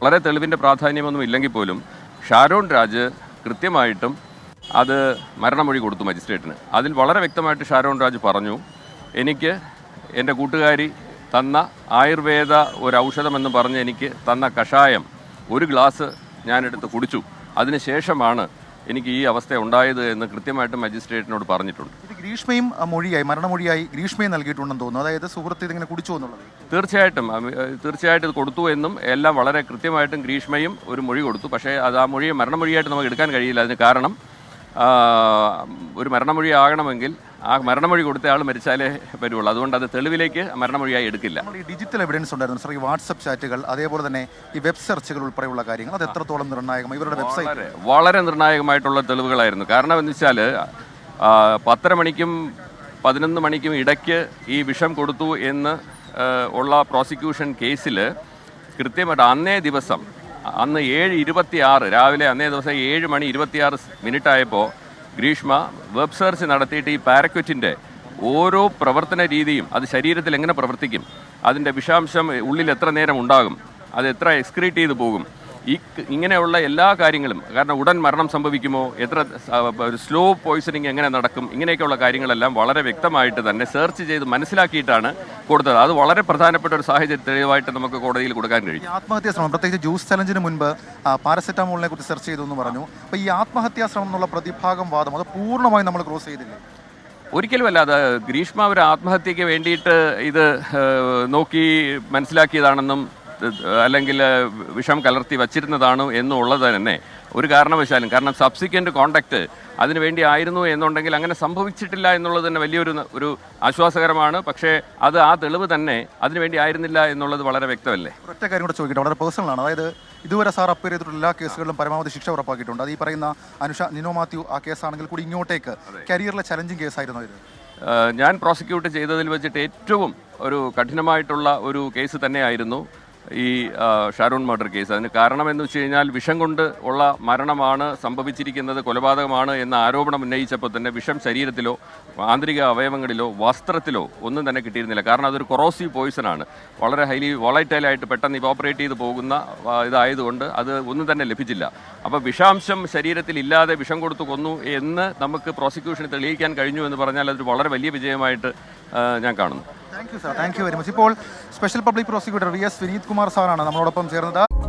വളരെ തെളിവിൻ്റെ പ്രാധാന്യമൊന്നും ഇല്ലെങ്കിൽ പോലും ഷാരോൺ രാജ് കൃത്യമായിട്ടും അത് മരണമൊഴി കൊടുത്തു മജിസ്ട്രേറ്റിന്. അതിൽ വളരെ വ്യക്തമായിട്ട് ഷാരോൺ രാജ് പറഞ്ഞു, എനിക്ക് എൻ്റെ കൂട്ടുകാരി തന്ന ആയുർവേദ ഒരു ഔഷധമെന്ന് പറഞ്ഞ് എനിക്ക് തന്ന കഷായം ഒരു ഗ്ലാസ് ഞാനെടുത്ത് കുടിച്ചു, അതിനുശേഷമാണ് എനിക്ക് ഈ അവസ്ഥ ഉണ്ടായത് എന്ന് കൃത്യമായിട്ട് മജിസ്ട്രേറ്റിനോട് പറഞ്ഞിട്ടുണ്ട്. ഇത് ഗ്രീഷ്മയും മരണമൊഴിയായി ഗ്രീഷ്മയും നൽകിയിട്ടുണ്ടെന്ന് തോന്നുന്നു. അതായത് സുഹൃത്ത് ഇതിങ്ങനെ കുടിച്ചു എന്നുള്ളത്. തീർച്ചയായിട്ടും ഇത് കൊടുത്തു എന്നും എല്ലാം വളരെ കൃത്യമായിട്ടും ഗ്രീഷ്മയും ഒരു മൊഴി കൊടുത്തു. പക്ഷേ അത് ആ മൊഴിയെ മരണമൊഴിയായിട്ട് നമുക്ക് എടുക്കാൻ കഴിയില്ല. അതിന് കാരണം ഒരു മരണമൊഴി ആകണമെങ്കിൽ ആ മരണമൊഴി കൊടുത്ത ആൾ മരിച്ചാലേ വരുള്ളൂ. അതുകൊണ്ട് അത് തെളിവിലേക്ക് മരണമൊഴിയായി എടുക്കില്ല. ഈ ഡിജിറ്റൽ എവിഡൻസ് ഉണ്ടായിരുന്നു സാർ, ഈ വാട്സപ്പ് ചാറ്റുകൾ, അതേപോലെ തന്നെ ഈ വെബ് സെർച്ചുകൾ ഉൾപ്പെടെയുള്ള കാര്യങ്ങൾ, അത് എത്രത്തോളം നിർണായകമായി ഇവരുടെ വെബ്സൈറ്റ്? വളരെ നിർണായകമായിട്ടുള്ള തെളിവുകളായിരുന്നു. കാരണം എന്ന് വെച്ചാൽ 10:30 മണിക്കും 11 മണിക്കും ഇടയ്ക്ക് ഈ വിഷം കൊടുത്തു എന്ന് ഉള്ള പ്രോസിക്യൂഷൻ കേസിൽ കൃത്യമായിട്ട് അന്നേ ദിവസം അന്ന് 7:26 രാവിലെ അന്നേ ദിവസം 7:26 ആയപ്പോൾ ഗ്രീഷ്മ വെബ് സെർച്ച് നടത്തിയിട്ട് ഈ പാരക്വറ്റിൻ്റെ ഓരോ പ്രവർത്തന രീതിയും, അത് ശരീരത്തിൽ എങ്ങനെ പ്രവർത്തിക്കും, അതിൻ്റെ വിഷാംശം ഉള്ളിൽ എത്ര നേരം ഉണ്ടാകും, അത് എത്ര എക്സ്ക്രീറ്റ് ചെയ്ത് പോകും, ഇങ്ങനെയുള്ള എല്ലാ കാര്യങ്ങളും, കാരണം ഉടൻ മരണം സംഭവിക്കുമോ, എത്ര സ്ലോ പോയിസണിങ് എങ്ങനെ നടക്കും, ഇങ്ങനെയൊക്കെയുള്ള കാര്യങ്ങളെല്ലാം വളരെ വ്യക്തമായിട്ട് തന്നെ സെർച്ച് ചെയ്ത് മനസ്സിലാക്കിയിട്ടാണ് കൊടുത്തത്. അത് വളരെ പ്രധാനപ്പെട്ട ഒരു സാഹചര്യം തെളിവായിട്ട് നമുക്ക് കോടതിയിൽ കൊടുക്കാൻ കഴിയും. ആത്മഹത്യാ ശ്രമം, പ്രത്യേകിച്ച് ജ്യൂസ് ചലഞ്ചിന് മുൻപ് പാരസെറ്റാമോളിനെ കുറിച്ച് സെർച്ച് ചെയ്തു എന്ന് പറഞ്ഞു. അപ്പോൾ ഈ ആത്മഹത്യാ ശ്രമം എന്നുള്ള പ്രതിഭാഗം വാദം അത് പൂർണ്ണമായും നമ്മൾ ക്രോസ് ചെയ്തില്ലേ? ഒരിക്കലുമല്ല. അത് ഗ്രീഷ്മ ഒരു ആത്മഹത്യക്ക് വേണ്ടിയിട്ട് ഇത് നോക്കി മനസ്സിലാക്കിയതാണെന്നും അല്ലെങ്കിൽ വിഷം കലർത്തി വച്ചിരുന്നതാണോ എന്നുള്ളത് തന്നെ ഒരു കാരണവശാലും, കാരണം സബ്സിക്വൻ്റ് കോണ്ടാക്ട് അതിനു വേണ്ടി ആയിരുന്നു എന്നുണ്ടെങ്കിൽ അങ്ങനെ സംഭവിച്ചിട്ടില്ല എന്നുള്ളത് തന്നെ വലിയൊരു ആശ്വാസകരമാണ്. പക്ഷേ അത് ആ തെളിവ് തന്നെ അതിനുവേണ്ടി ആയിരുന്നില്ല എന്നുള്ളത് വളരെ വ്യക്തമല്ലേ. ഒറ്റ കാര്യം കൂടെ ചോദിക്കട്ടെ, വളരെ പേഴ്സണലാണ്. അതായത് ഇതുവരെ സാർ അപ്പീൽ ചെയ്തിട്ടുള്ള എല്ലാ കേസുകളിലും പരമാവധി ശിക്ഷ ഉറപ്പാക്കിയിട്ടുണ്ട്. അത് ഈ പറയുന്ന നിനോ മാത്യു ആ കേസാണെങ്കിൽ കൂടി ഇങ്ങോട്ടേക്ക് കരിയറിലെ ചലഞ്ചിങ് കേസായിരുന്നു ഇത്. ഞാൻ പ്രോസിക്യൂട്ട് ചെയ്തതിൽ വെച്ചിട്ട് ഏറ്റവും ഒരു കഠിനമായിട്ടുള്ള ഒരു കേസ് തന്നെയായിരുന്നു ഈ ഷാരോൺ മർഡർ കേസ്. അതിന് കാരണമെന്ന് വെച്ച് കഴിഞ്ഞാൽ വിഷം കൊണ്ട് ഉള്ള മരണമാണ് സംഭവിച്ചിരിക്കുന്നത്, കൊലപാതകമാണ് എന്ന ആരോപണം ഉന്നയിച്ചപ്പോൾ തന്നെ വിഷം ശരീരത്തിലോ ആന്തരിക അവയവങ്ങളിലോ വസ്ത്രത്തിലോ ഒന്നും തന്നെ കിട്ടിയിരുന്നില്ല. കാരണം അതൊരു കൊറോസീവ് പോയിസണാണ്, വളരെ ഹൈലി വോളറ്റൈലായിട്ട് പെട്ടെന്ന് ഇവോപ്പറേറ്റ് ചെയ്ത് പോകുന്ന ഇതായതുകൊണ്ട് അത് ഒന്നും തന്നെ ലഭിച്ചില്ല. അപ്പോൾ വിഷാംശം ശരീരത്തിൽ ഇല്ലാതെ വിഷം കൊടുത്തു കൊന്നു എന്ന് നമുക്ക് പ്രോസിക്യൂഷന് തെളിയിക്കാൻ കഴിഞ്ഞു എന്ന് പറഞ്ഞാൽ അതൊരു വളരെ വലിയ വിജയമായിട്ട് ഞാൻ കാണുന്നു. Thank you sir, thank you very much. ഇപ്പോൾ special public prosecutor VS Vineeth Kumar സാറാണ് നമ്മളോടൊപ്പം ചേർന്നത്.